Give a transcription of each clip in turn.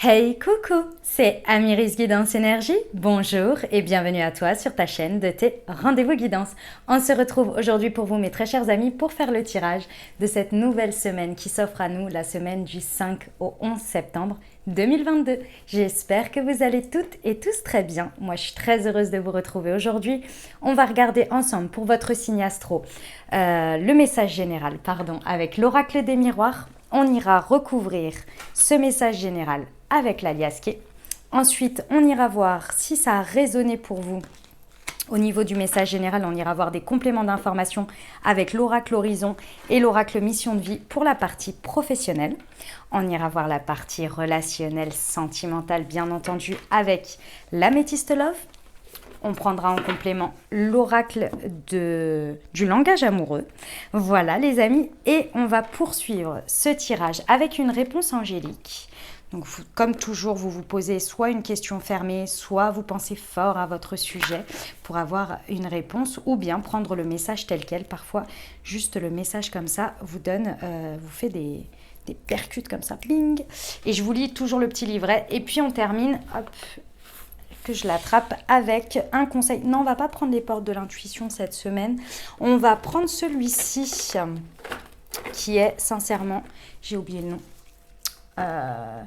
Hey coucou, c'est Amiris Guidance Énergie. Bonjour et bienvenue à toi sur ta chaîne de tes rendez-vous guidance. On se retrouve aujourd'hui pour vous mes très chers amis pour faire le tirage de cette nouvelle semaine qui s'offre à nous, la semaine du 5 au 11 septembre 2022. J'espère que vous allez toutes et tous très bien. Moi je suis très heureuse de vous retrouver aujourd'hui. On va regarder ensemble pour votre signe astro le message général, avec l'oracle des miroirs. On ira recouvrir ce message général avec l'aliasqué. Ensuite, on ira voir si ça a résonné pour vous. Au niveau du message général, on ira voir des compléments d'informations avec l'oracle horizon et l'oracle mission de vie pour la partie professionnelle. On ira voir la partie relationnelle, sentimentale, bien entendu, avec l'améthyste love. On prendra en complément l'oracle du langage amoureux. Voilà les amis, et on va poursuivre ce tirage avec une réponse angélique. Donc, comme toujours, vous vous posez soit une question fermée, soit vous pensez fort à votre sujet pour avoir une réponse, ou bien prendre le message tel quel. Parfois, juste le message comme ça vous donne, vous fait des percutes comme ça, bling. Et je vous lis toujours le petit livret. Et puis on termine, hop, que je l'attrape avec un conseil. Non, on va pas prendre les portes de l'intuition cette semaine. On va prendre celui-ci qui est sincèrement, j'ai oublié le nom.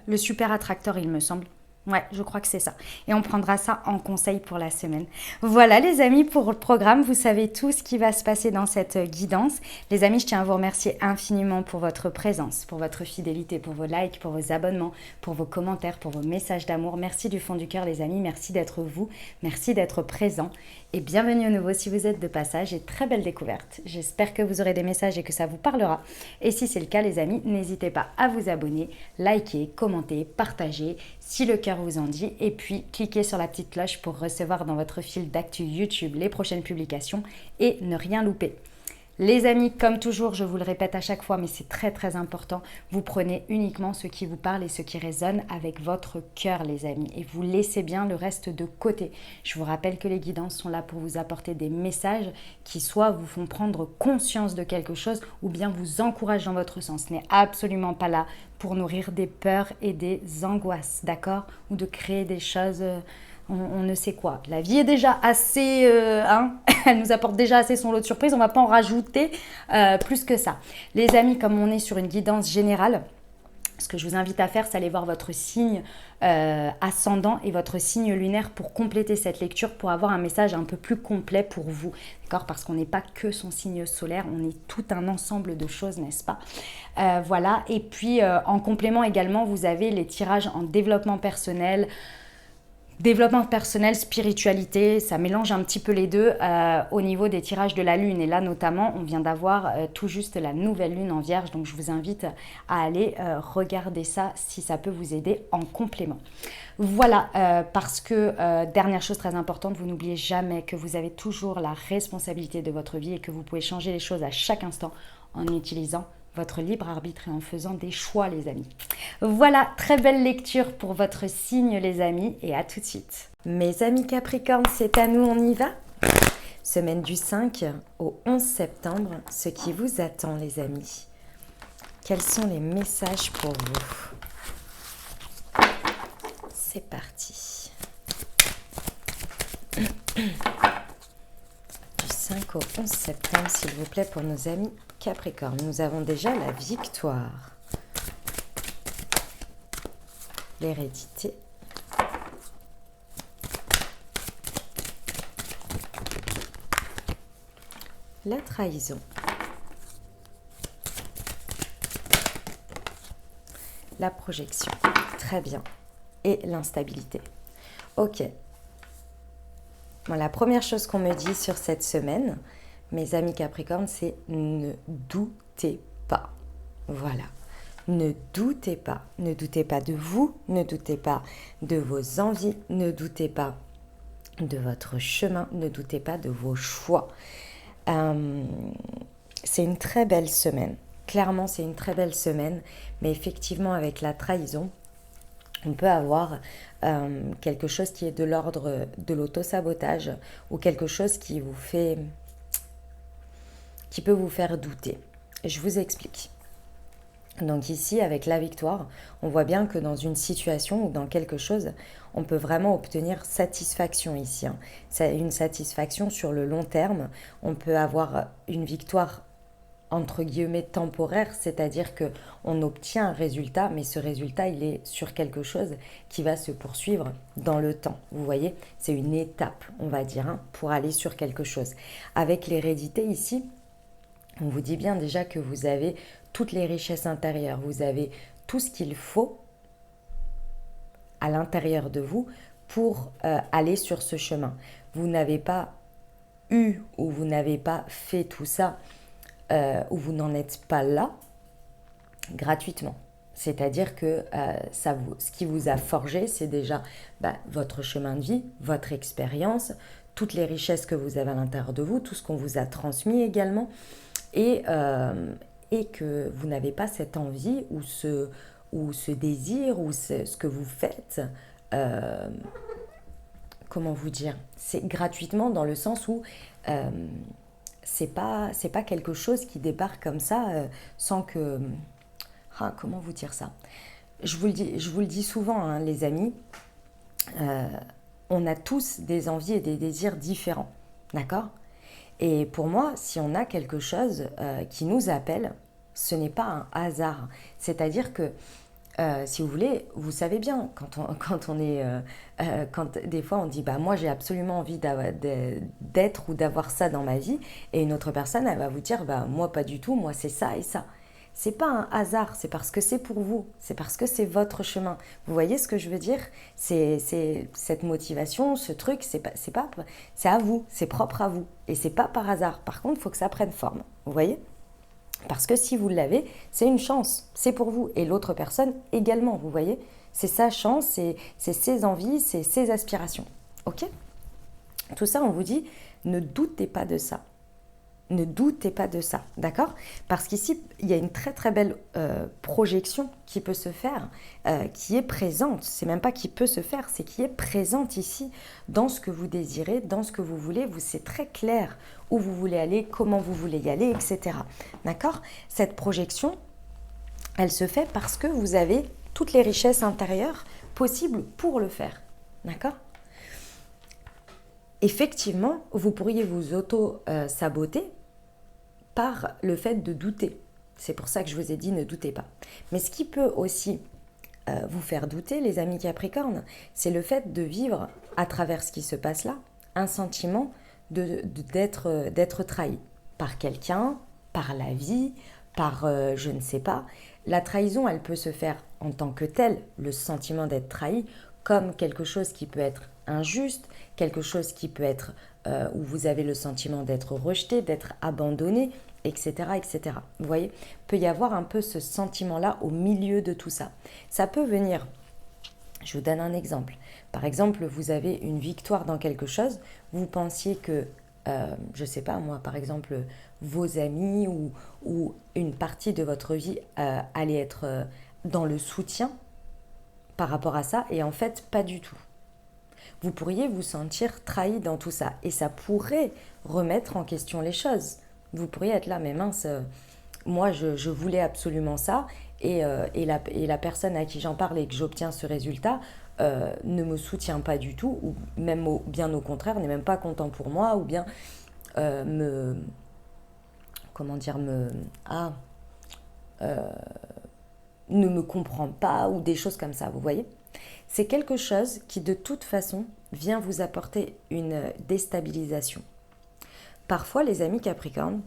Le super attracteur, il me semble. Ouais, je crois que c'est ça. Et on prendra ça en conseil pour la semaine. Voilà les amis pour le programme. Vous savez tout ce qui va se passer dans cette guidance. Les amis, je tiens à vous remercier infiniment pour votre présence, pour votre fidélité, pour vos likes, pour vos abonnements, pour vos commentaires, pour vos messages d'amour. Merci du fond du cœur les amis. Merci d'être vous. Merci d'être présent. Et bienvenue à nouveau si vous êtes de passage et très belle découverte. J'espère que vous aurez des messages et que ça vous parlera. Et si c'est le cas les amis, n'hésitez pas à vous abonner, liker, commenter, partager si le cœur vous en dit. Et puis cliquez sur la petite cloche pour recevoir dans votre fil d'actu YouTube les prochaines publications et ne rien louper. Les amis, comme toujours, je vous le répète à chaque fois, mais c'est très très important, vous prenez uniquement ce qui vous parle et ce qui résonne avec votre cœur, les amis. Et vous laissez bien le reste de côté. Je vous rappelle que les guidances sont là pour vous apporter des messages qui soit vous font prendre conscience de quelque chose ou bien vous encouragent dans votre sens. Ce n'est absolument pas là pour nourrir des peurs et des angoisses, d'accord? Ou de créer des choses... On ne sait quoi. La vie est déjà assez... elle nous apporte déjà assez son lot de surprises. On ne va pas en rajouter plus que ça. Les amis, comme on est sur une guidance générale, ce que je vous invite à faire, c'est aller voir votre signe ascendant et votre signe lunaire pour compléter cette lecture, pour avoir un message un peu plus complet pour vous. D'accord? Parce qu'on n'est pas que son signe solaire, on est tout un ensemble de choses, n'est-ce pas? Voilà. Et puis, en complément également, vous avez les tirages en développement personnel, spiritualité, ça mélange un petit peu les deux au niveau des tirages de la lune. Et là notamment, on vient d'avoir tout juste la nouvelle lune en vierge. Donc je vous invite à aller regarder ça si ça peut vous aider en complément. Voilà, parce que dernière chose très importante, vous n'oubliez jamais que vous avez toujours la responsabilité de votre vie et que vous pouvez changer les choses à chaque instant en utilisant votre libre arbitre et en faisant des choix les amis. Voilà, très belle lecture pour votre signe les amis et à tout de suite. Mes amis Capricorne, c'est à nous, on y va? Semaine du 5 au 11 septembre, ce qui vous attend les amis. Quels sont les messages pour vous? C'est parti. Du 5 au 11 septembre, s'il vous plaît, pour nos amis Capricorne. Nous avons déjà la victoire, l'hérédité, la trahison, la projection, très bien, et l'instabilité. Ok. Bon, la première chose qu'on me dit sur cette semaine, mes amis Capricorne, c'est ne doutez pas. Voilà. Ne doutez pas. Ne doutez pas de vous, ne doutez pas de vos envies, ne doutez pas de votre chemin, ne doutez pas de vos choix. C'est une très belle semaine. Clairement, c'est une très belle semaine. Mais effectivement, avec la trahison, on peut avoir quelque chose qui est de l'ordre de l'auto-sabotage ou quelque chose qui peut vous faire douter. Je vous explique. Donc ici, avec la victoire, on voit bien que dans une situation ou dans quelque chose, on peut vraiment obtenir satisfaction ici, hein. C'est une satisfaction sur le long terme. On peut avoir une victoire entre guillemets temporaire, c'est-à-dire que on obtient un résultat, mais ce résultat, il est sur quelque chose qui va se poursuivre dans le temps. Vous voyez, c'est une étape, on va dire, hein, pour aller sur quelque chose. Avec l'hérédité ici, on vous dit bien déjà que vous avez toutes les richesses intérieures, vous avez tout ce qu'il faut à l'intérieur de vous pour aller sur ce chemin. Vous n'avez pas eu ou vous n'avez pas fait tout ça ou vous n'en êtes pas là gratuitement. C'est-à-dire que ce qui vous a forgé, c'est déjà votre chemin de vie, votre expérience, toutes les richesses que vous avez à l'intérieur de vous, tout ce qu'on vous a transmis également, et que vous n'avez pas cette envie ou ce désir ou ce que vous faites, comment vous dire, c'est gratuitement dans le sens où c'est pas quelque chose qui débarque comme ça sans que... comment vous dire ça, je vous le dis souvent, hein, les amis, on a tous des envies et des désirs différents, d'accord? Et pour moi, si on a quelque chose qui nous appelle, ce n'est pas un hasard. C'est-à-dire que, si vous voulez, vous savez bien, quand des fois on dit, moi j'ai absolument envie d'être ou d'avoir ça dans ma vie, et une autre personne, elle va vous dire, moi pas du tout, moi c'est ça et ça. C'est pas un hasard, c'est parce que c'est pour vous, c'est parce que c'est votre chemin. Vous voyez ce que je veux dire? C'est cette motivation, ce truc, c'est à vous, c'est propre à vous. Et c'est pas par hasard. Par contre, il faut que ça prenne forme. Vous voyez? Parce que si vous l'avez, c'est une chance, c'est pour vous. Et l'autre personne également, vous voyez? C'est sa chance, c'est ses envies, c'est ses aspirations. Ok? Tout ça, on vous dit, ne doutez pas de ça. Ne doutez pas de ça, d'accord? Parce qu'ici, il y a une très très belle projection qui peut se faire, qui est présente. C'est même pas qui peut se faire, c'est qui est présente ici, dans ce que vous désirez, dans ce que vous voulez. C'est très clair où vous voulez aller, comment vous voulez y aller, etc. D'accord? Cette projection, elle se fait parce que vous avez toutes les richesses intérieures possibles pour le faire. D'accord? Effectivement, vous pourriez vous auto-saboter par le fait de douter. C'est pour ça que je vous ai dit ne doutez pas. Mais ce qui peut aussi vous faire douter, les amis Capricorne, c'est le fait de vivre à travers ce qui se passe là, un sentiment d'être trahi par quelqu'un, par la vie, par je ne sais pas. La trahison, elle peut se faire en tant que telle, le sentiment d'être trahi, comme quelque chose qui peut être injuste, quelque chose qui peut être où vous avez le sentiment d'être rejeté, d'être abandonné, etc., etc. Vous voyez, peut y avoir un peu ce sentiment-là au milieu de tout ça. Ça peut venir, je vous donne un exemple. Par exemple, vous avez une victoire dans quelque chose, vous pensiez que, je ne sais pas moi, par exemple, vos amis ou une partie de votre vie allait être dans le soutien par rapport à ça, et en fait, pas du tout. Vous pourriez vous sentir trahi dans tout ça, et ça pourrait remettre en question les choses. Vous pourriez être là, mais mince, moi je voulais absolument ça, et la personne à qui j'en parle et que j'obtiens ce résultat ne me soutient pas du tout, ou même bien au contraire, n'est même pas content pour moi, ou bien me... Comment dire, ne me comprend pas, ou des choses comme ça, vous voyez? C'est quelque chose qui de toute façon vient vous apporter une déstabilisation. Parfois, les amis Capricorne,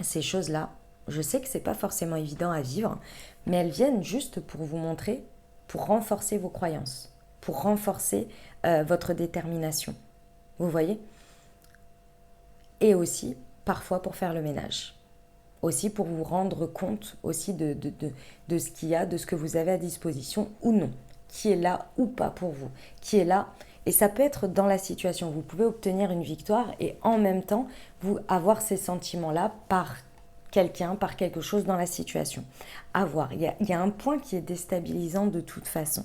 ces choses-là, je sais que c'est pas forcément évident à vivre, mais elles viennent juste pour vous montrer, pour renforcer vos croyances, pour renforcer votre détermination. Vous voyez? Et aussi, parfois, pour faire le ménage. Aussi pour vous rendre compte aussi de ce qu'il y a, de ce que vous avez à disposition ou non, qui est là ou pas pour vous, qui est là. Et ça peut être dans la situation, vous pouvez obtenir une victoire et en même temps vous avoir ces sentiments-là par quelqu'un, par quelque chose dans la situation. À voir, il y a un point qui est déstabilisant de toute façon.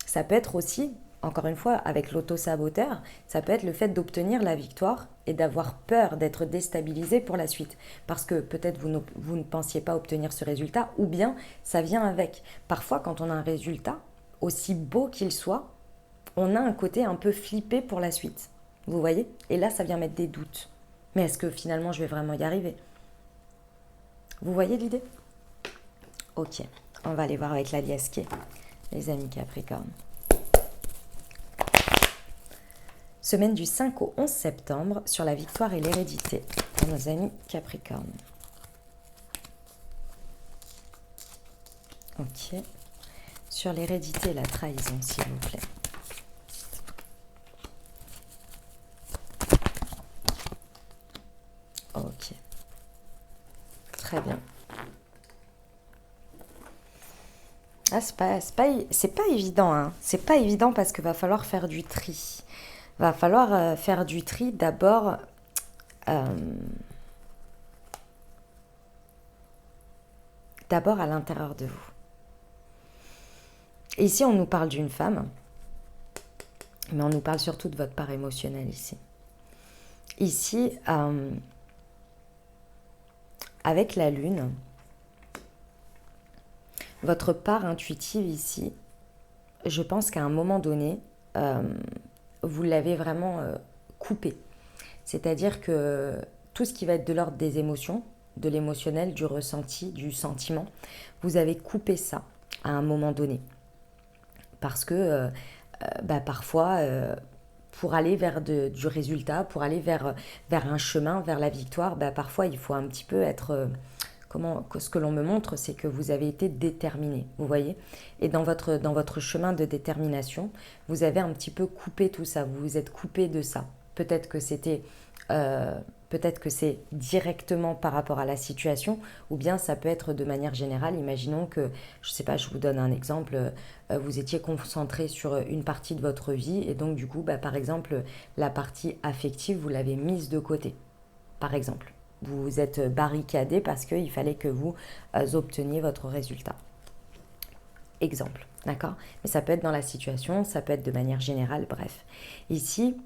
Ça peut être aussi encore une fois, avec l'auto-saboteur, ça peut être le fait d'obtenir la victoire et d'avoir peur d'être déstabilisé pour la suite. Parce que peut-être vous ne pensiez pas obtenir ce résultat, ou bien ça vient avec. Parfois, quand on a un résultat, aussi beau qu'il soit, on a un côté un peu flippé pour la suite. Vous voyez? Et là, ça vient mettre des doutes. Mais est-ce que finalement, je vais vraiment y arriver? Vous voyez l'idée? Ok, on va aller voir avec la liesse qui est, les amis Capricorne. Semaine du 5 au 11 septembre sur la victoire et l'hérédité pour nos amis Capricorne. Ok. Sur l'hérédité et la trahison, s'il vous plaît. Ok. Très bien. Ah, c'est pas évident, hein. C'est pas évident parce qu'il va falloir faire du tri. Va falloir faire du tri d'abord d'abord à l'intérieur de vous. Et ici, on nous parle d'une femme, mais on nous parle surtout de votre part émotionnelle ici. Ici, avec la lune, votre part intuitive ici, je pense qu'à un moment donné, vous l'avez vraiment coupée. C'est-à-dire que tout ce qui va être de l'ordre des émotions, de l'émotionnel, du ressenti, du sentiment, vous avez coupé ça à un moment donné. Parce que parfois, pour aller vers du résultat, pour aller vers un chemin, vers la victoire, parfois il faut un petit peu être... ce que l'on me montre, c'est que vous avez été déterminé, vous voyez. Et dans votre chemin de détermination, vous avez un petit peu coupé tout ça, vous vous êtes coupé de ça. Peut-être que c'est directement par rapport à la situation, ou bien ça peut être de manière générale. Imaginons que, je ne sais pas, je vous donne un exemple, vous étiez concentré sur une partie de votre vie, et donc du coup, par exemple, la partie affective, vous l'avez mise de côté, par exemple. Vous vous êtes barricadé parce qu'il fallait que vous obteniez votre résultat. Exemple, d'accord? Mais ça peut être dans la situation, ça peut être de manière générale, bref. Ici,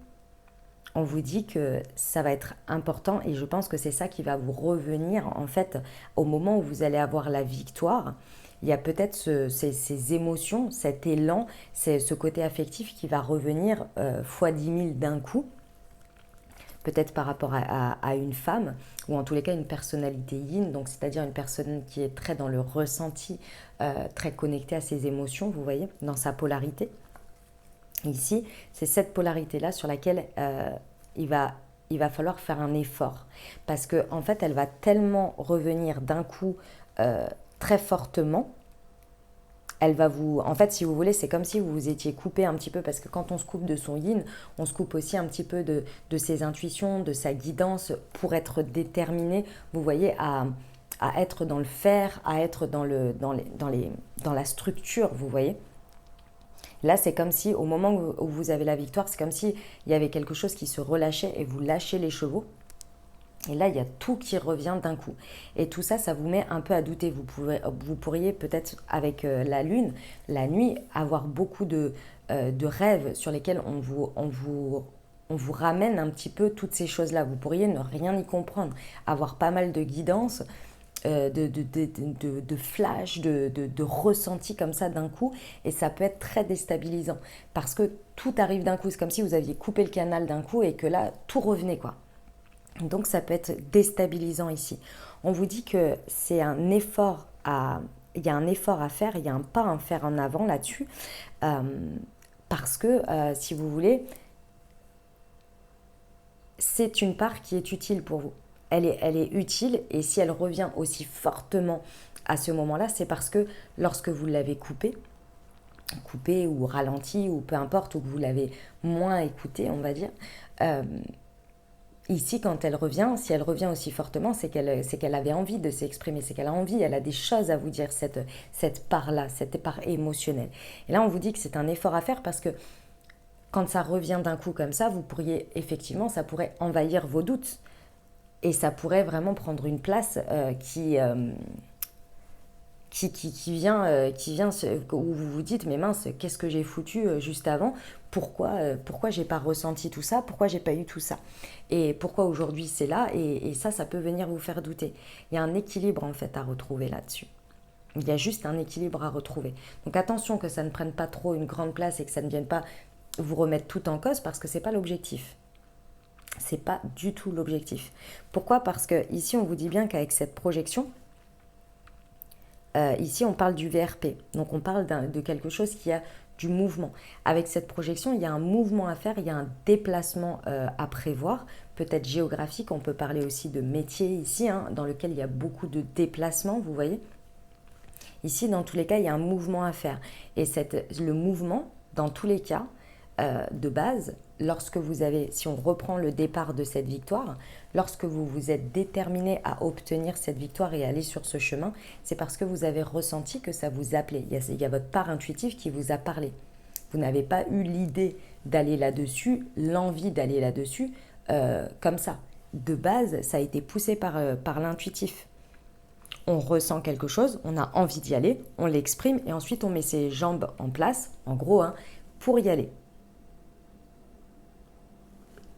on vous dit que ça va être important et je pense que c'est ça qui va vous revenir en fait au moment où vous allez avoir la victoire. Il y a peut-être ces émotions, cet élan, ce côté affectif qui va revenir fois 10 000 d'un coup. Peut-être par rapport à une femme, ou en tous les cas une personnalité yin, donc c'est-à-dire une personne qui est très dans le ressenti, très connectée à ses émotions, vous voyez, dans sa polarité. Ici, c'est cette polarité-là sur laquelle il va falloir faire un effort. Parce qu'en en fait, elle va tellement revenir d'un coup très fortement. Elle va vous... En fait, si vous voulez, c'est comme si vous vous étiez coupé un petit peu, parce que quand on se coupe de son yin, on se coupe aussi un petit peu de ses intuitions, de sa guidance, pour être déterminé, vous voyez, à être dans le faire, à être dans la structure, vous voyez. Là, c'est comme si, au moment où vous avez la victoire, c'est comme s'il y avait quelque chose qui se relâchait et vous lâchez les chevaux. Et là, il y a tout qui revient d'un coup. Et tout ça, ça vous met un peu à douter. Vous pourriez peut-être, avec la lune, la nuit, avoir beaucoup de rêves sur lesquels on vous ramène un petit peu toutes ces choses-là. Vous pourriez ne rien y comprendre, avoir pas mal de guidance, de flash, de ressenti comme ça d'un coup. Et ça peut être très déstabilisant. Parce que tout arrive d'un coup. C'est comme si vous aviez coupé le canal d'un coup et que là, tout revenait, quoi. Donc ça peut être déstabilisant ici. On vous dit que c'est un effort il y a un effort à faire, il y a un pas à faire en avant là-dessus, parce que si vous voulez, c'est une part qui est utile pour vous. Elle est utile et si elle revient aussi fortement à ce moment-là, c'est parce que lorsque vous l'avez coupé ou ralenti ou peu importe, ou que vous l'avez moins écouté, on va dire, ici, quand elle revient, si elle revient aussi fortement, c'est qu'elle avait envie de s'exprimer, c'est qu'elle a envie, elle a des choses à vous dire, cette part-là, cette part émotionnelle. Et là, on vous dit que c'est un effort à faire parce que quand ça revient d'un coup comme ça, vous pourriez, effectivement, ça pourrait envahir vos doutes. Et ça pourrait vraiment prendre une place où vous vous dites, mais mince, qu'est-ce que j'ai foutu juste avant? Pourquoi j'ai pas ressenti tout ça? Pourquoi j'ai pas eu tout ça? Et pourquoi aujourd'hui c'est là? Et ça peut venir vous faire douter. Il y a un équilibre en fait à retrouver là-dessus. Il y a juste un équilibre à retrouver. Donc attention que ça ne prenne pas trop une grande place et que ça ne vienne pas vous remettre tout en cause parce que c'est pas l'objectif. C'est pas du tout l'objectif. Pourquoi? Parce que ici on vous dit bien qu'avec cette projection, ici on parle du VRP. Donc on parle de quelque chose qui a du mouvement. Avec cette projection, il y a un mouvement à faire, il y a un déplacement à prévoir, peut-être géographique. On peut parler aussi de métier ici, hein, dans lequel il y a beaucoup de déplacements, vous voyez. Ici, dans tous les cas, il y a un mouvement à faire. Et le mouvement, dans tous les cas, de base, lorsque vous avez, si on reprend le départ de cette victoire, lorsque vous vous êtes déterminé à obtenir cette victoire et aller sur ce chemin, c'est parce que vous avez ressenti que ça vous appelait. Il y a votre part intuitive qui vous a parlé. Vous n'avez pas eu l'idée d'aller là-dessus, l'envie d'aller là-dessus, comme ça. De base, ça a été poussé par l'intuitif. On ressent quelque chose, on a envie d'y aller, on l'exprime et ensuite on met ses jambes en place, en gros, hein, pour y aller.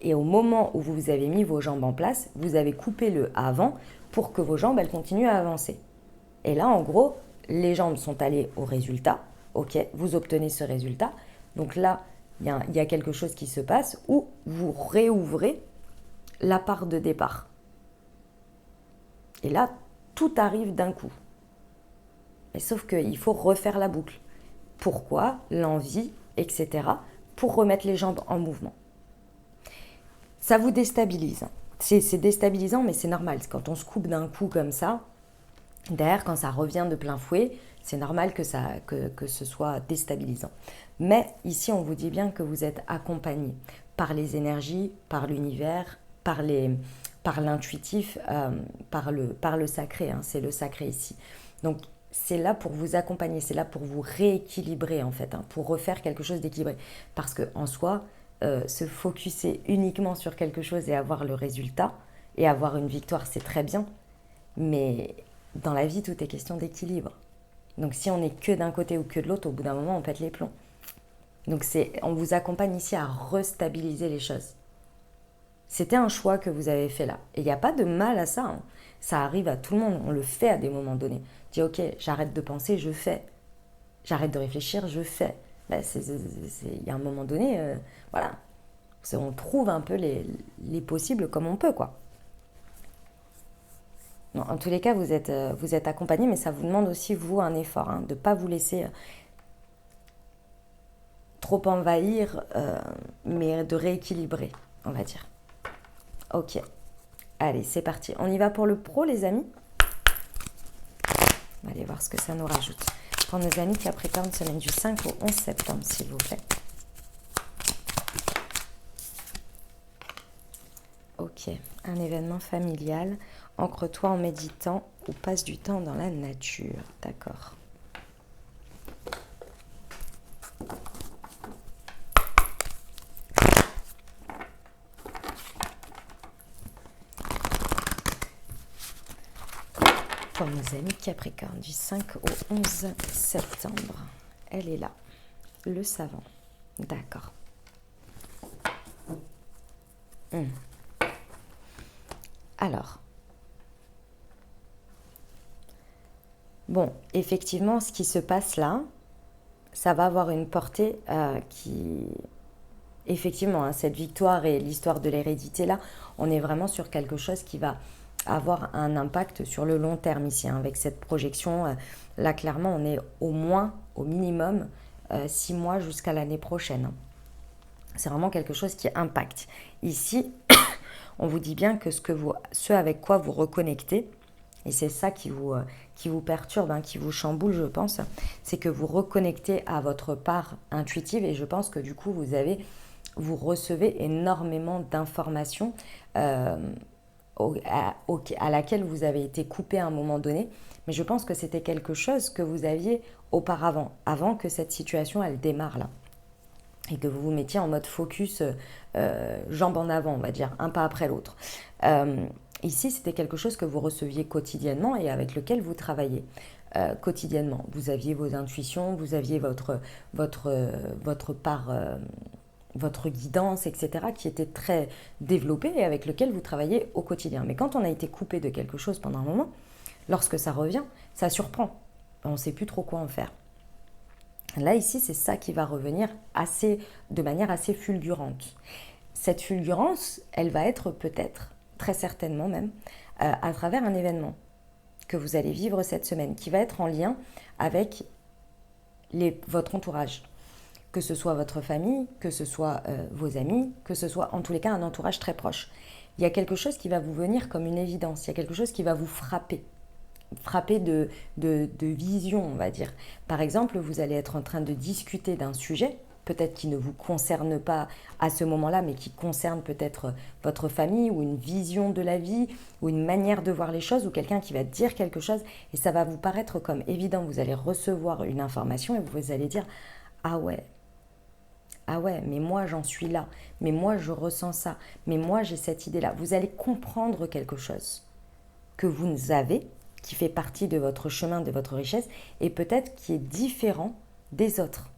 Et au moment où vous avez mis vos jambes en place, vous avez coupé le avant pour que vos jambes elles continuent à avancer. Et là, en gros, les jambes sont allées au résultat. Ok, vous obtenez ce résultat. Donc là, il y a quelque chose qui se passe où vous réouvrez la part de départ. Et là, tout arrive d'un coup. Mais sauf qu'il faut refaire la boucle. Pourquoi? L'envie, etc. pour remettre les jambes en mouvement. Ça vous déstabilise. C'est déstabilisant, mais c'est normal. Quand on se coupe d'un coup comme ça, derrière, quand ça revient de plein fouet, c'est normal que ce soit déstabilisant. Mais ici, on vous dit bien que vous êtes accompagné par les énergies, par l'univers, par l'intuitif, par le sacré. Hein, c'est le sacré ici. Donc, c'est là pour vous accompagner, c'est là pour vous rééquilibrer en fait, hein, pour refaire quelque chose d'équilibré. Parce qu'en soi, se focuser uniquement sur quelque chose et avoir le résultat, et avoir une victoire, c'est très bien. Mais dans la vie, tout est question d'équilibre. Donc si on n'est que d'un côté ou que de l'autre, au bout d'un moment, on pète les plombs. Donc on vous accompagne ici à restabiliser les choses. C'était un choix que vous avez fait là. Et il n'y a pas de mal à ça. Hein. Ça arrive à tout le monde. On le fait à des moments donnés. Dis ok, j'arrête de penser, je fais. J'arrête de réfléchir, je fais. Ben, il y a un moment donné, voilà. On trouve un peu les possibles comme on peut, quoi. Non, en tous les cas, vous êtes accompagné, mais ça vous demande aussi, vous, un effort, hein, de ne pas vous laisser trop envahir, mais de rééquilibrer, on va dire. Ok, allez, c'est parti. On y va pour le pro, les amis. On va aller voir ce que ça nous rajoute. Pour nos amis Capricorne, semaine du 5 au 11 septembre, s'il vous plaît. Ok, un événement familial. Ancre-toi en méditant ou passe du temps dans la nature. D'accord. Pour nos amis Capricorne, du 5 au 11 septembre. Elle est là. Le savant. D'accord. Alors. Bon, effectivement, ce qui se passe là, ça va avoir une portée qui... Effectivement, hein, cette victoire et l'histoire de l'hérédité là, on est vraiment sur quelque chose qui va avoir un impact sur le long terme ici, hein, avec cette projection. Là, clairement, on est au moins, au minimum, 6 mois jusqu'à l'année prochaine. Hein. C'est vraiment quelque chose qui impacte. Ici, on vous dit bien que ce avec quoi vous reconnectez, et c'est ça qui vous perturbe, hein, qui vous chamboule, je pense, c'est que vous reconnectez à votre part intuitive, et je pense que du coup, vous recevez énormément d'informations à laquelle vous avez été coupé à un moment donné, mais je pense que c'était quelque chose que vous aviez auparavant, avant que cette situation, elle démarre là. Et que vous vous mettiez en mode focus, jambes en avant, on va dire, un pas après l'autre. Ici, c'était quelque chose que vous receviez quotidiennement et avec lequel vous travaillez. quotidiennement. Vous aviez vos intuitions, vous aviez votre part, votre guidance, etc., qui était très développée et avec lequel vous travaillez au quotidien. Mais quand on a été coupé de quelque chose pendant un moment, lorsque ça revient, ça surprend. On ne sait plus trop quoi en faire. Là, ici, c'est ça qui va revenir de manière assez fulgurante. Cette fulgurance, elle va être peut-être, très certainement même, à travers un événement que vous allez vivre cette semaine, qui va être en lien avec votre entourage. Que ce soit votre famille, que ce soit vos amis, que ce soit en tous les cas un entourage très proche. Il y a quelque chose qui va vous venir comme une évidence, il y a quelque chose qui va vous frapper de vision, on va dire. Par exemple, vous allez être en train de discuter d'un sujet, peut-être qui ne vous concerne pas à ce moment-là, mais qui concerne peut-être votre famille ou une vision de la vie ou une manière de voir les choses ou quelqu'un qui va dire quelque chose et ça va vous paraître comme évident. Vous allez recevoir une information et vous allez dire « Ah ouais, mais moi j'en suis là, mais moi je ressens ça, mais moi j'ai cette idée-là. » Vous allez comprendre quelque chose que vous avez, qui fait partie de votre chemin, de votre richesse, et peut-être qui est différent des autres.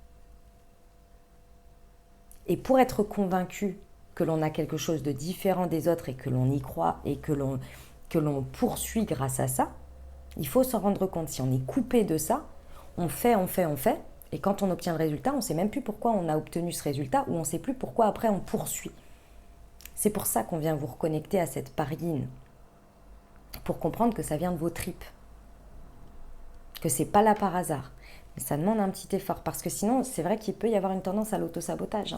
Et pour être convaincu que l'on a quelque chose de différent des autres et que l'on y croit et que l'on poursuit grâce à ça, il faut s'en rendre compte. Si on est coupé de ça, on fait, et quand on obtient le résultat, on ne sait même plus pourquoi on a obtenu ce résultat ou on ne sait plus pourquoi après on poursuit. C'est pour ça qu'on vient vous reconnecter à cette part yin, pour comprendre que ça vient de vos tripes, que c'est pas là par hasard. Mais ça demande un petit effort, parce que sinon, c'est vrai qu'il peut y avoir une tendance à l'autosabotage.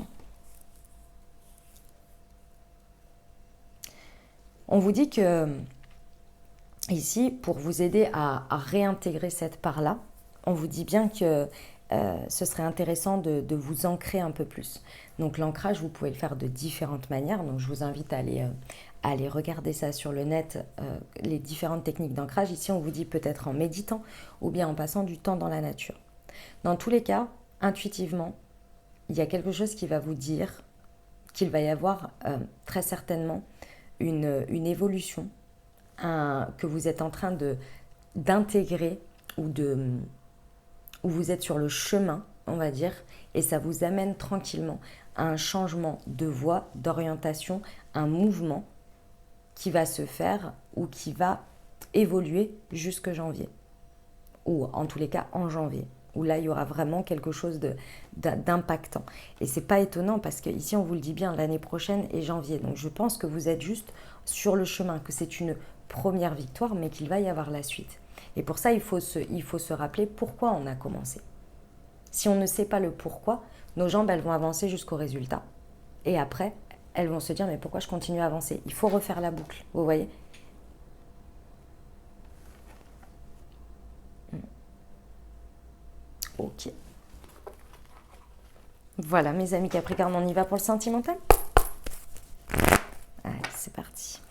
On vous dit que, ici, pour vous aider à réintégrer cette part-là, on vous dit bien que ce serait intéressant de vous ancrer un peu plus. Donc l'ancrage, vous pouvez le faire de différentes manières. Donc je vous invite à aller regarder ça sur le net, les différentes techniques d'ancrage. Ici, on vous dit peut-être en méditant ou bien en passant du temps dans la nature. Dans tous les cas, intuitivement, il y a quelque chose qui va vous dire qu'il va y avoir très certainement une évolution que vous êtes en train d'intégrer ou vous êtes sur le chemin, on va dire, et ça vous amène tranquillement à un changement de voie, d'orientation, un mouvement qui va se faire ou qui va évoluer jusque janvier, ou en tous les cas en janvier, où là il y aura vraiment quelque chose d'impactant. Et c'est pas étonnant parce que ici on vous le dit bien, l'année prochaine est janvier, donc je pense que vous êtes juste sur le chemin, que c'est une première victoire, mais qu'il va y avoir la suite. Et pour ça, il faut se rappeler pourquoi on a commencé. Si on ne sait pas le pourquoi, nos jambes, elles vont avancer jusqu'au résultat. Et après, elles vont se dire, mais pourquoi je continue à avancer? Il faut refaire la boucle, vous voyez? Ok. Voilà, mes amis Capricorne, on y va pour le sentimental? Allez, c'est parti.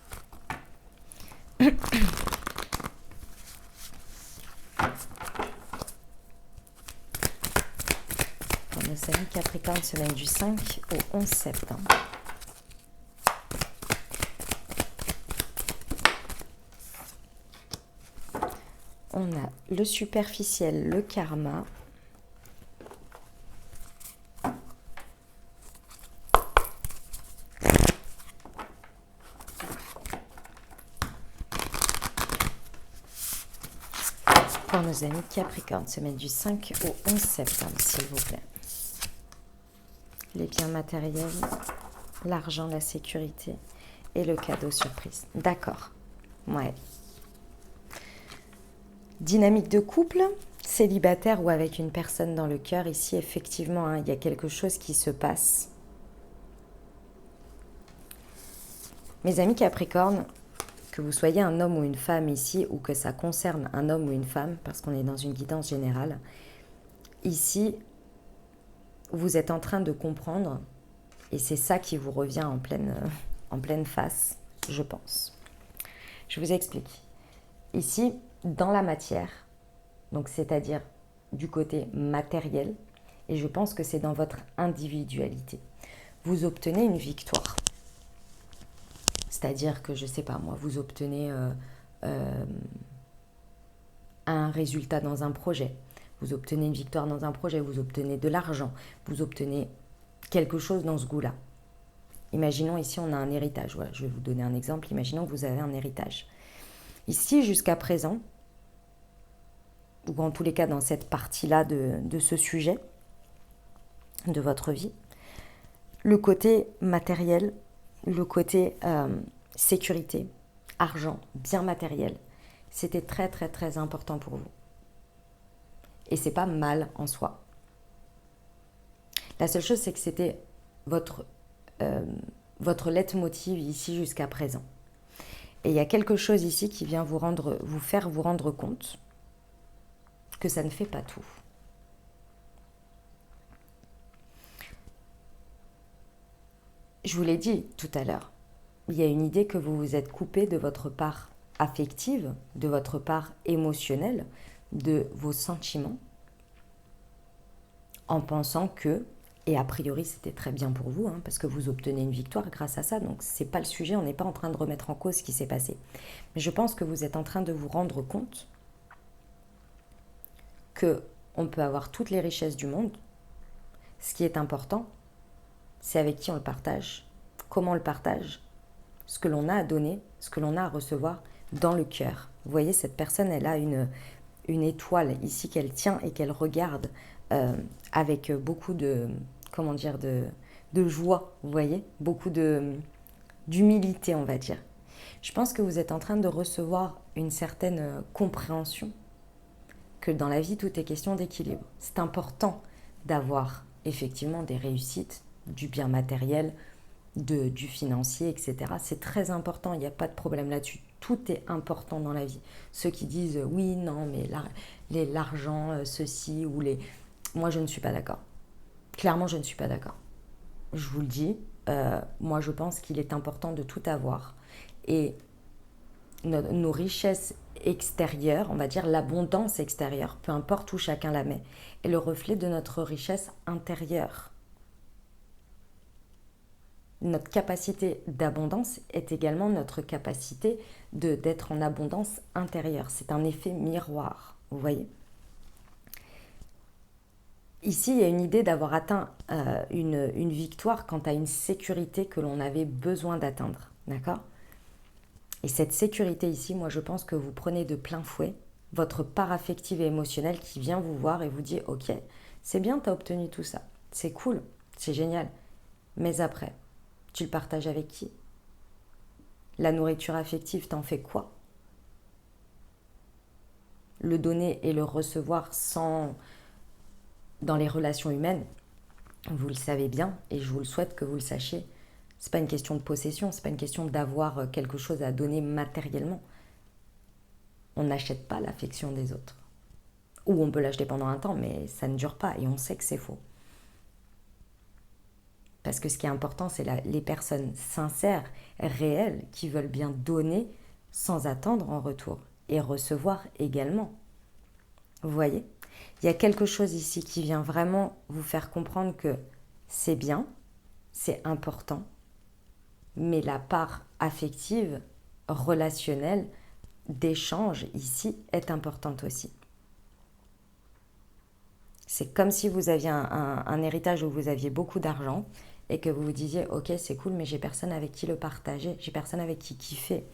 Pour nos amis Capricorne, semaine du 5 au 11 septembre. On a le superficiel, le karma. Pour nos amis Capricorne, semaine du 5 au 11 septembre, s'il vous plaît. Les biens matériels, l'argent, la sécurité et le cadeau surprise. D'accord. Ouais. Dynamique de couple, célibataire ou avec une personne dans le cœur. Ici, effectivement, il y a quelque chose qui se passe. Mes amis Capricorne, que vous soyez un homme ou une femme ici, ou que ça concerne un homme ou une femme, parce qu'on est dans une guidance générale, ici, vous êtes en train de comprendre, et c'est ça qui vous revient en pleine face, je pense. Je vous explique. Ici, dans la matière, donc c'est-à-dire du côté matériel, et je pense que c'est dans votre individualité, vous obtenez une victoire. C'est-à-dire que, je ne sais pas moi, vous obtenez un résultat dans un projet, vous obtenez une victoire dans un projet, vous obtenez de l'argent, vous obtenez quelque chose dans ce goût-là. Imaginons ici on a un héritage, voilà, je vais vous donner un exemple, imaginons que vous avez un héritage. Ici jusqu'à présent, ou en tous les cas dans cette partie-là de ce sujet, de votre vie, le côté matériel, le côté sécurité, argent, bien matériel, c'était très très très important pour vous. Et c'est pas mal en soi. La seule chose, c'est que c'était votre leitmotiv ici jusqu'à présent. Et il y a quelque chose ici qui vient vous faire vous rendre compte que ça ne fait pas tout. Je vous l'ai dit tout à l'heure, il y a une idée que vous vous êtes coupé de votre part affective, de votre part émotionnelle, de vos sentiments, en pensant que, et a priori c'était très bien pour vous, parce que vous obtenez une victoire grâce à ça, donc c'est pas le sujet, on n'est pas en train de remettre en cause ce qui s'est passé. Mais je pense que vous êtes en train de vous rendre compte qu'on peut avoir toutes les richesses du monde. Ce qui est important, c'est avec qui on le partage, comment on le partage, ce que l'on a à donner, ce que l'on a à recevoir dans le cœur. Vous voyez, cette personne, elle a une étoile ici qu'elle tient et qu'elle regarde avec beaucoup de, de joie, vous voyez, beaucoup d'humilité, on va dire. Je pense que vous êtes en train de recevoir une certaine compréhension que dans la vie, tout est question d'équilibre. C'est important d'avoir effectivement des réussites, du bien matériel, du financier, etc. C'est très important, il n'y a pas de problème là-dessus. Tout est important dans la vie. Ceux qui disent oui, non, mais l'argent, ceci ou les... Moi, je ne suis pas d'accord. Clairement, je ne suis pas d'accord. Je vous le dis, moi, je pense qu'il est important de tout avoir. Et nos richesses extérieures, on va dire l'abondance extérieure, peu importe où chacun la met, est le reflet de notre richesse intérieure. Notre capacité d'abondance est également notre capacité d'être en abondance intérieure. C'est un effet miroir, vous voyez. Ici, il y a une idée d'avoir atteint une victoire quant à une sécurité que l'on avait besoin d'atteindre, d'accord ? Et cette sécurité ici, moi je pense que vous prenez de plein fouet votre part affective et émotionnelle qui vient vous voir et vous dit « Ok, c'est bien, tu as obtenu tout ça, c'est cool, c'est génial, mais après, tu le partages avec qui ? La nourriture affective, t'en fais quoi ? Le donner et le recevoir dans les relations humaines, vous le savez bien et je vous le souhaite que vous le sachiez. C'est pas une question de possession, c'est pas une question d'avoir quelque chose à donner matériellement. On n'achète pas l'affection des autres. Ou on peut l'acheter pendant un temps, mais ça ne dure pas et on sait que c'est faux. Parce que ce qui est important, c'est les personnes sincères, réelles, qui veulent bien donner sans attendre en retour et recevoir également. Vous voyez ? Il y a quelque chose ici qui vient vraiment vous faire comprendre que c'est bien, c'est important, mais la part affective, relationnelle, d'échange ici est importante aussi. C'est comme si vous aviez un héritage où vous aviez beaucoup d'argent et que vous vous disiez « Ok, c'est cool, mais j'ai personne avec qui le partager, j'ai personne avec qui kiffer.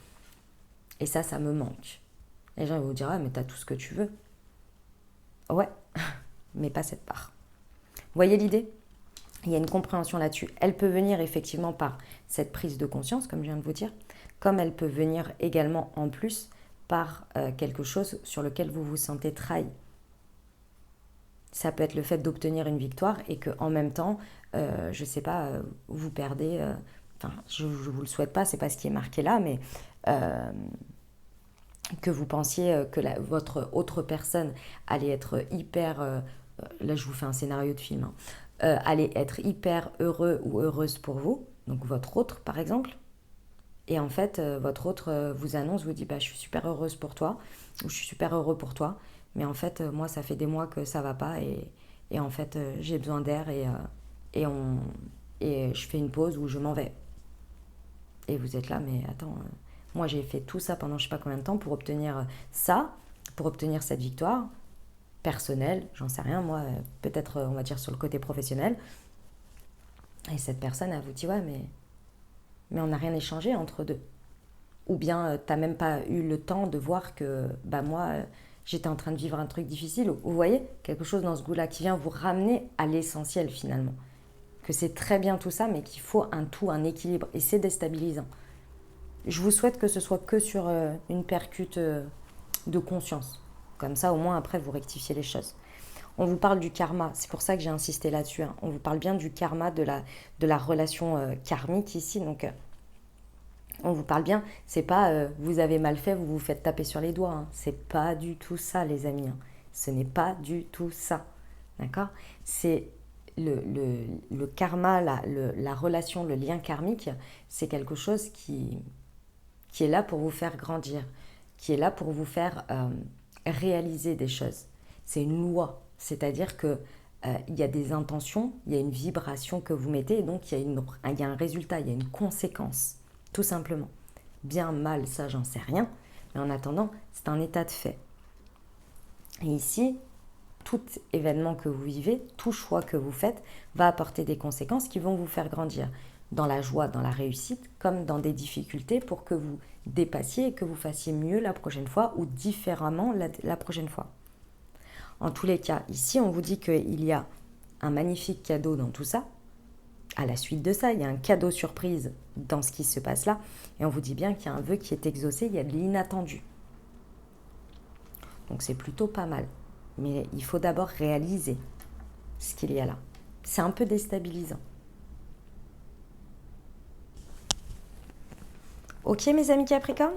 Et ça me manque. » Les gens vont vous dire « Ah, mais t'as tout ce que tu veux. » Ouais, mais pas cette part. Vous voyez l'idée ? Il y a une compréhension là-dessus. Elle peut venir effectivement par cette prise de conscience, comme je viens de vous dire, comme elle peut venir également en plus par quelque chose sur lequel vous vous sentez trahi. Ça peut être le fait d'obtenir une victoire et qu'en même temps, je ne sais pas, vous perdez, je ne vous le souhaite pas, c'est pas ce qui est marqué là, mais que vous pensiez que votre autre personne allait être hyper, là je vous fais un scénario de film, allait être hyper heureux ou heureuse pour vous, donc votre autre par exemple, et en fait votre autre vous annonce, vous dit je suis super heureuse pour toi, ou je suis super heureux pour toi, mais en fait moi ça fait des mois que ça va pas et en fait j'ai besoin d'air et je fais une pause ou je m'en vais. Et vous êtes là, mais attends, moi j'ai fait tout ça pendant je sais pas combien de temps pour obtenir ça, pour obtenir cette victoire personnelle, j'en sais rien, moi, peut-être, on va dire, sur le côté professionnel. Et cette personne, elle vous dit, ouais, mais on n'a rien échangé entre deux. Ou bien, tu n'as même pas eu le temps de voir que, moi, j'étais en train de vivre un truc difficile. Vous voyez, quelque chose dans ce goût-là qui vient vous ramener à l'essentiel, finalement. Que c'est très bien tout ça, mais qu'il faut un tout, un équilibre. Et c'est déstabilisant. Je vous souhaite que ce soit que sur une percute de conscience. Comme ça, au moins, après, vous rectifiez les choses. On vous parle du karma, c'est pour ça que j'ai insisté là-dessus. On vous parle bien du karma, de la relation karmique ici. Donc, on vous parle bien, c'est pas vous avez mal fait, vous vous faites taper sur les doigts. C'est pas du tout ça, les amis. Ce n'est pas du tout ça. D'accord? C'est le karma, la relation, le lien karmique, c'est quelque chose qui est là pour vous faire grandir, qui est là pour vous faire réaliser des choses. C'est une loi, c'est-à-dire que il y a des intentions, il y a une vibration que vous mettez, et donc il y a un résultat, il y a une conséquence, tout simplement. Bien, mal, ça, j'en sais rien, mais en attendant, c'est un état de fait. Et ici, tout événement que vous vivez, tout choix que vous faites, va apporter des conséquences qui vont vous faire grandir, dans la joie, dans la réussite, comme dans des difficultés, pour que vous dépassiez et que vous fassiez mieux la prochaine fois ou différemment la prochaine fois. En tous les cas, ici, on vous dit qu'il y a un magnifique cadeau dans tout ça. À la suite de ça, il y a un cadeau surprise dans ce qui se passe là. Et on vous dit bien qu'il y a un vœu qui est exaucé, il y a de l'inattendu. Donc c'est plutôt pas mal. Mais il faut d'abord réaliser ce qu'il y a là. C'est un peu déstabilisant. Ok, mes amis Capricorne?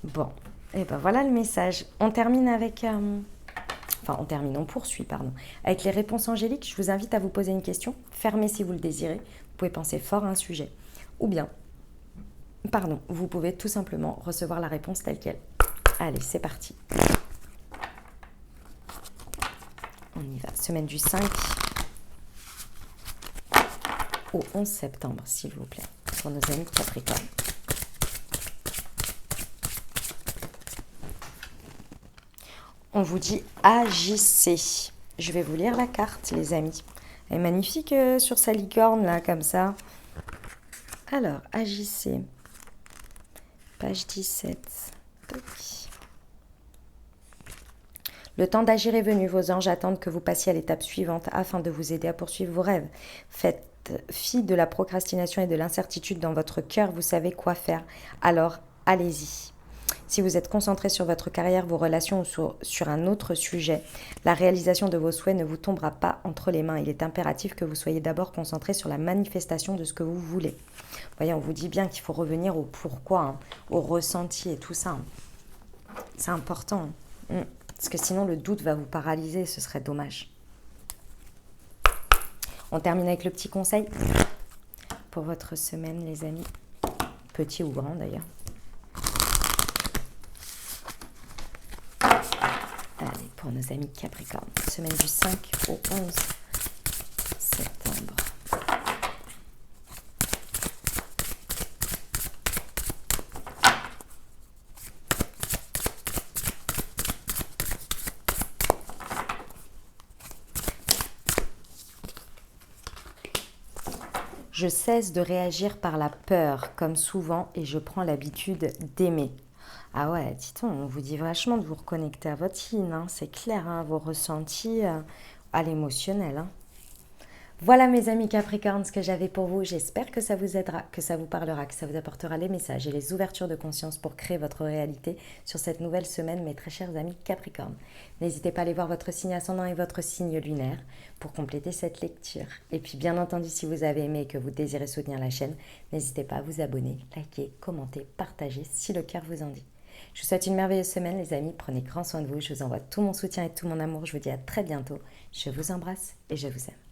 Bon, et ben voilà le message. On termine avec... on poursuit, pardon. Avec les réponses angéliques, je vous invite à vous poser une question. Fermez si vous le désirez. Vous pouvez penser fort à un sujet. Ou bien, vous pouvez tout simplement recevoir la réponse telle qu'elle. Allez, c'est parti. On y va. Semaine du 5 au 11 septembre, s'il vous plaît, pour nos amis Capricorne. On vous dit agissez. Je vais vous lire la carte, les amis. Elle est magnifique sur sa licorne, là, comme ça. Alors, agissez. Page 17. Toc. Le temps d'agir est venu. Vos anges attendent que vous passiez à l'étape suivante afin de vous aider à poursuivre vos rêves. Faites fi de la procrastination et de l'incertitude dans votre cœur. Vous savez quoi faire. Alors, allez-y. Si vous êtes concentré sur votre carrière, vos relations ou sur un autre sujet, la réalisation de vos souhaits ne vous tombera pas entre les mains. Il est impératif que vous soyez d'abord concentré sur la manifestation de ce que vous voulez. Vous voyez, on vous dit bien qu'il faut revenir au pourquoi, au ressenti et tout ça. C'est important. Parce que sinon, le doute va vous paralyser. Ce serait dommage. On termine avec le petit conseil pour votre semaine, les amis. Petit ou grand, d'ailleurs. Allez, pour nos amis Capricorne, semaine du 5 au 11 septembre. Je cesse de réagir par la peur, comme souvent, et je prends l'habitude d'aimer. Ah ouais, dis-donc, on vous dit vachement de vous reconnecter à votre yin, c'est clair, vos ressentis à l'émotionnel. Voilà mes amis Capricorne, ce que j'avais pour vous. J'espère que ça vous aidera, que ça vous parlera, que ça vous apportera les messages et les ouvertures de conscience pour créer votre réalité sur cette nouvelle semaine, mes très chers amis Capricorne. N'hésitez pas à aller voir votre signe ascendant et votre signe lunaire pour compléter cette lecture. Et puis bien entendu, si vous avez aimé et que vous désirez soutenir la chaîne, n'hésitez pas à vous abonner, liker, commenter, partager si le cœur vous en dit. Je vous souhaite une merveilleuse semaine les amis, prenez grand soin de vous, je vous envoie tout mon soutien et tout mon amour, je vous dis à très bientôt, je vous embrasse et je vous aime.